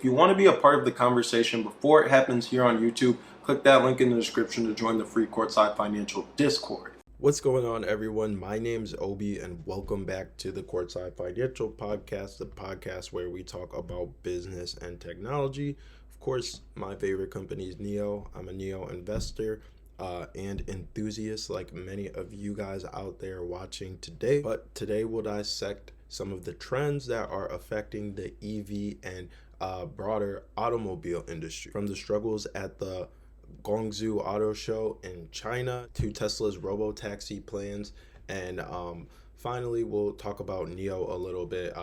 If you want to be a part of the conversation before it happens here on YouTube, click that link in the description to join the free Courtside Financial Discord. What's going on, everyone? My name's Obi, and welcome back to the Courtside Financial Podcast, the podcast where we talk about business and technology. Of course, my favorite company is Neo. I'm a Neo investor and enthusiast like many of you guys out there watching today. But today we'll dissect some of the trends that are affecting the EV and broader automobile industry, from the struggles at the Guangzhou auto show in China to Tesla's Robotaxi plans, and finally we'll talk about Neo a little bit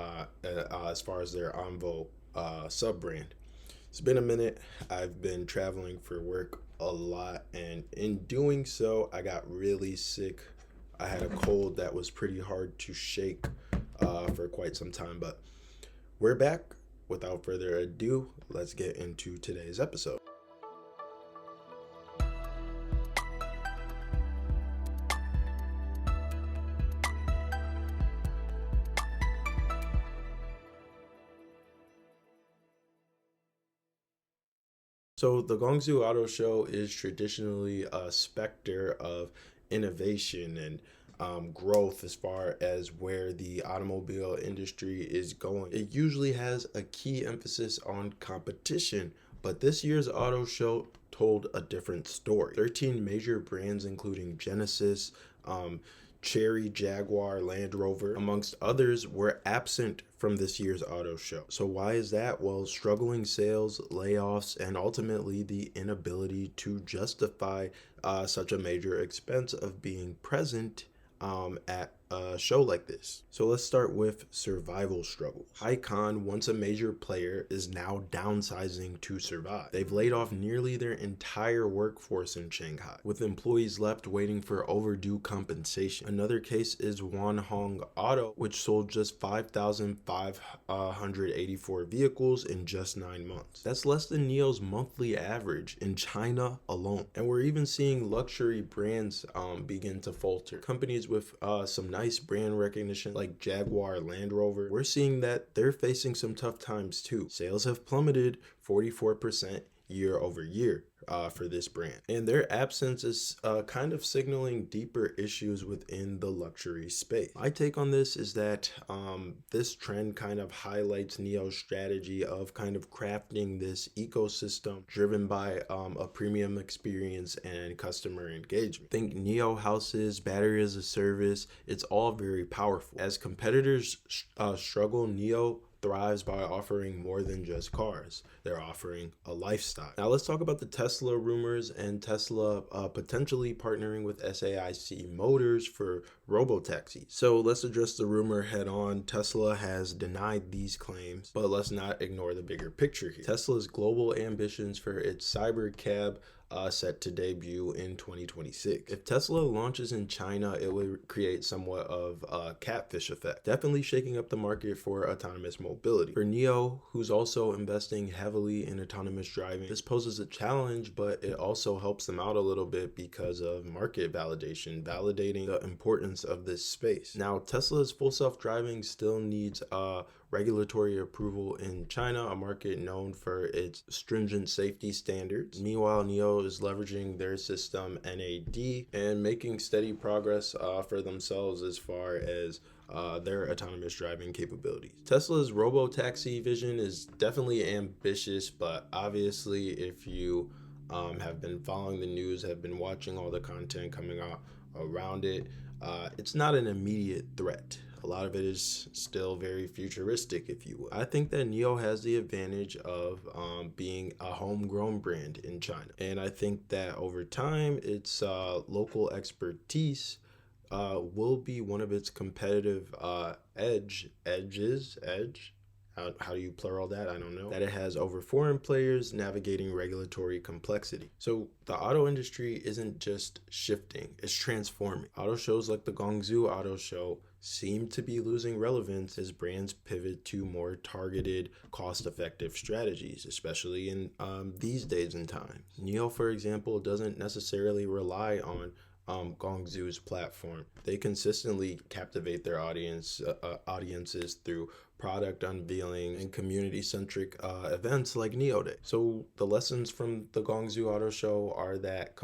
as far as their Envo sub-brand. It's been a minute. I've been traveling for work a lot, and in doing so I got really sick. I had a cold that was pretty hard to shake for quite some time, but we're back. Without further ado, let's get into today's episode. So the Guangzhou Auto Show is traditionally a specter of innovation and growth as far as where the automobile industry is going. It usually has a key emphasis on competition, but this year's auto show told a different story. 13 major brands, including Genesis, Chery, Jaguar, Land Rover, amongst others, were absent from this year's auto show. So why is that? Well, struggling sales, layoffs, and ultimately the inability to justify such a major expense of being present at a show like this. So let's start with survival struggles. Icon, once a major player, is now downsizing to survive. They've laid off nearly their entire workforce in Shanghai, with employees left waiting for overdue compensation. Another case is Wanhong Auto, which sold just 5,584 vehicles in just 9 months. That's less than Neo's monthly average in China alone. And we're even seeing luxury brands begin to falter. Companies with some nice brand recognition like Jaguar, Land Rover, we're seeing that they're facing some tough times too. Sales have plummeted 44% year over year for this brand, and their absence is kind of signaling deeper issues within the luxury space. My take on this is that this trend kind of highlights Neo's strategy of kind of crafting this ecosystem driven by a premium experience and customer engagement. Think Neo houses, battery as a service, it's all very powerful. As competitors struggle, Neo thrives by offering more than just cars. They're offering a lifestyle. Now let's talk about the Tesla rumors and Tesla potentially partnering with SAIC Motors for Robotaxi. So let's address the rumor head on. Tesla has denied these claims, but let's not ignore the bigger picture here. Tesla's global ambitions for its Cybercab set to debut in 2026. If Tesla launches in China, it would create somewhat of a catfish effect, definitely shaking up the market for autonomous mobility. For Neo, who's also investing heavily in autonomous driving, this poses a challenge, but it also helps them out a little bit because of market validation, validating the importance of this space. Now, Tesla's full self-driving still needs regulatory approval in China, a market known for its stringent safety standards. Meanwhile, Neo is leveraging their system NAD and making steady progress for themselves as far as their autonomous driving capabilities. Tesla's Robotaxi vision is definitely ambitious, but obviously if you have been following the news, have been watching all the content coming out around it, it's not an immediate threat. A lot of it is still very futuristic, if you will. I think that Neo has the advantage of being a homegrown brand in China. And I think that over time, its local expertise will be one of its competitive edges. How do you plural that? I don't know. That it has over foreign players navigating regulatory complexity. So the auto industry isn't just shifting, it's transforming. Auto shows like the Guangzhou Auto Show seem to be losing relevance as brands pivot to more targeted, cost-effective strategies, especially in these days and times. Neo, for example, doesn't necessarily rely on Guangzhou's platform. They consistently captivate their audiences through product unveiling and community-centric events like Neo Day. So the lessons from the Guangzhou Auto Show are that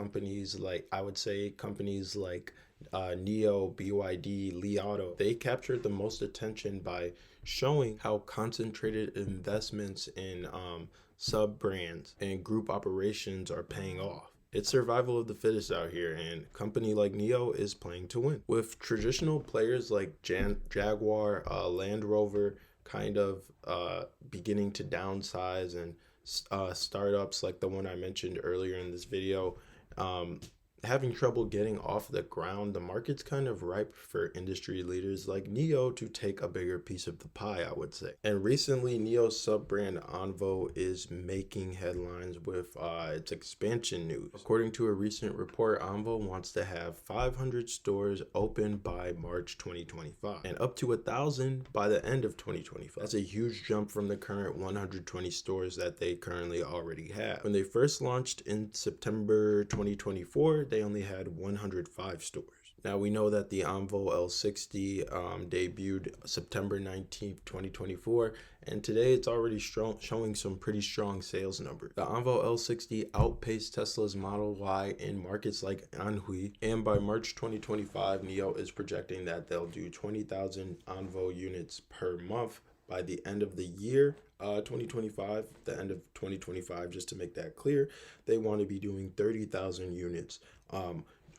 I would say companies like Neo, BYD, Li Auto, they captured the most attention by showing how concentrated investments in sub brands and group operations are paying off. It's survival of the fittest out here, and a company like Neo is playing to win. With traditional players like Jaguar, Land Rover kind of beginning to downsize, and startups like the one I mentioned earlier in this video having trouble getting off the ground, the market's kind of ripe for industry leaders like Neo to take a bigger piece of the pie, I would say. And recently, Neo's sub-brand Envo is making headlines with its expansion news. According to a recent report, Envo wants to have 500 stores open by March 2025 and up to 1,000 by the end of 2025. That's a huge jump from the current 120 stores that they currently already have. When they first launched in September 2024, they only had 105 stores. Now we know that the Envo L60 debuted September 19th, 2024, and today it's already showing some pretty strong sales numbers. The Envo L60 outpaced Tesla's Model Y in markets like Anhui, and by March 2025, Neo is projecting that they'll do 20,000 Envo units per month by the end of the year 2025, the end of 2025, just to make that clear. They want to be doing 30,000 units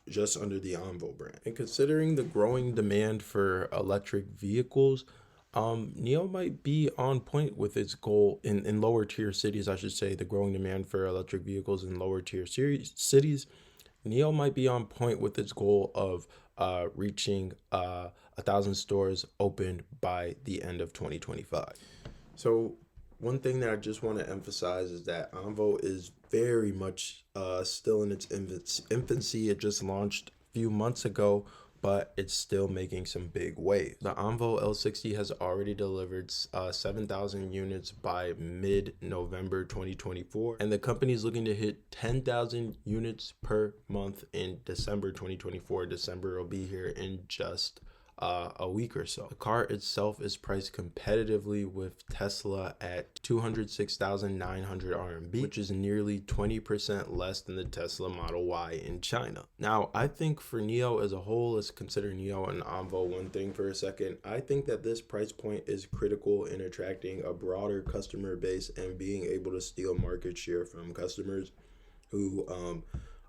just under the Envo brand. And considering the growing demand for electric vehicles, Neo might be on point with its goal in lower tier cities, I should say, the growing demand for electric vehicles in lower tier cities. Neo might be on point with its goal of reaching 1,000 stores opened by the end of 2025. So one thing that I just want to emphasize is that Envo is very much still in its infancy. It just launched a few months ago, but it's still making some big waves. The Envo L60 has already delivered 7,000 units by mid-November 2024, and the company is looking to hit 10,000 units per month in December 2024. December will be here in just a week or so. The car itself is priced competitively with Tesla at 206,900 RMB, which is nearly 20% less than the Tesla Model Y in China. Now, I think for Neo as a whole, let's consider Neo and Envo one thing for a second. I think that this price point is critical in attracting a broader customer base and being able to steal market share from customers who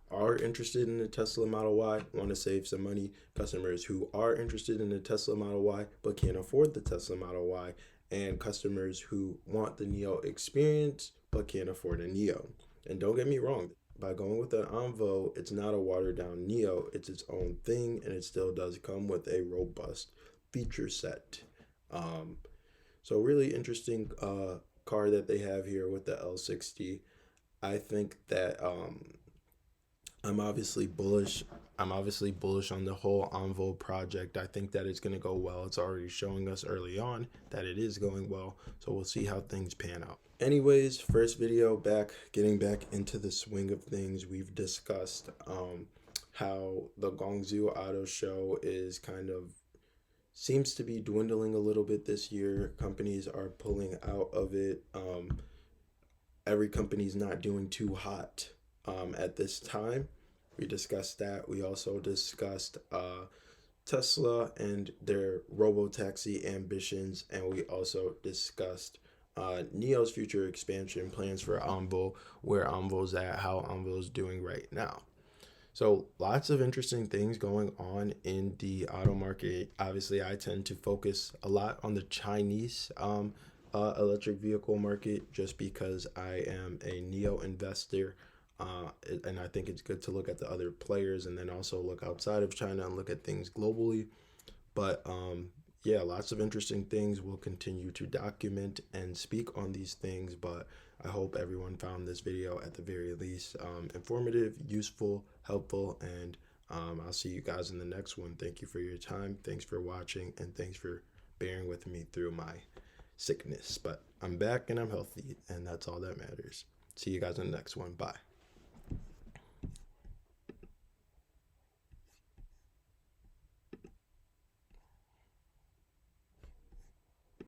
are interested in the Tesla Model Y, want to save some money, customers who are interested in the Tesla Model Y but can't afford the Tesla Model Y, and customers who want the Neo experience but can't afford a Neo. And don't get me wrong, by going with an Envo, it's not a watered down Neo, it's its own thing, and it still does come with a robust feature set. So really interesting car that they have here with the L60. I think that I'm obviously bullish. I'm obviously bullish on the whole Envo project. I think that it's going to go well. It's already showing us early on that it is going well. So we'll see how things pan out. Anyways, first video back, getting back into the swing of things. We've discussed how the Guangzhou Auto Show is seems to be dwindling a little bit this year. Companies are pulling out of it. Every company's not doing too hot at this time. We discussed that. We also discussed Tesla and their Robotaxi ambitions, and we also discussed Neo's future expansion plans for Envo, where Envo's at, how Envo's doing right now. So lots of interesting things going on in the auto market. Obviously, I tend to focus a lot on the Chinese electric vehicle market just because I am a Neo investor. And I think it's good to look at the other players and then also look outside of China and look at things globally. But yeah, lots of interesting things. We'll continue to document and speak on these things, but I hope everyone found this video at the very least informative, useful, helpful, and I'll see you guys in the next one. Thank you for your time. Thanks for watching, and thanks for bearing with me through my sickness. But I'm back and I'm healthy, and that's all that matters. See you guys in the next one. Bye.